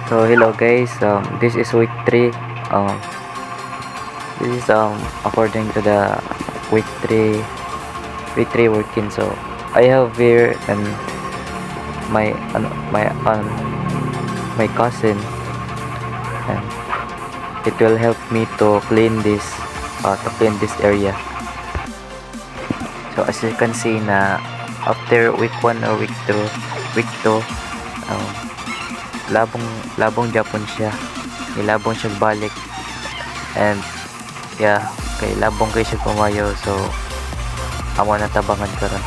So hello guys, this is week 3. Um, this is according to the week 3 working. So I have here and my my cousin, and it will help me to clean this area. So as you can see na after week 1 or week 2, um, labong Japon siya, ilabong siya balik, and yeah, kay labong kay siya pumayo. So amo na tabangan karon.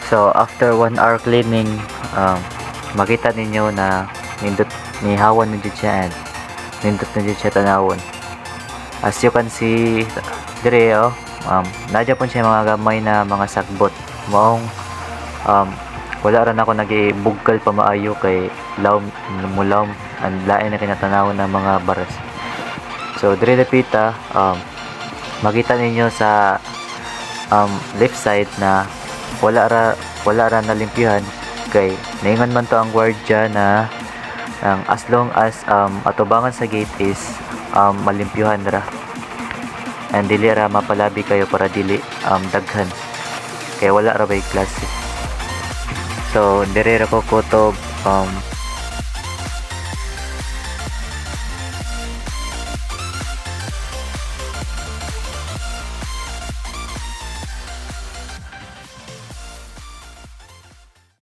So after 1 hour cleaning, makita ninyo na nihawan na jud siya, and nindot na jud siya tanawon. As you can see dire, nadya pon siya mga gamay na mga sagbot. Maong wala ra na ako nagibugkal pa maayo kay lawm and lain na kinatanawon ng mga baras. So dire dapita, makita ninyo sa left side na wala ra nalimpyuhan, kay naingon man to ang gwardiya na as long as atubangan sa gate is malimpyuhan ra, and dili ra mapalabi kayo para dili daghan, kay wala ra bay klase. So dire ra ko kutob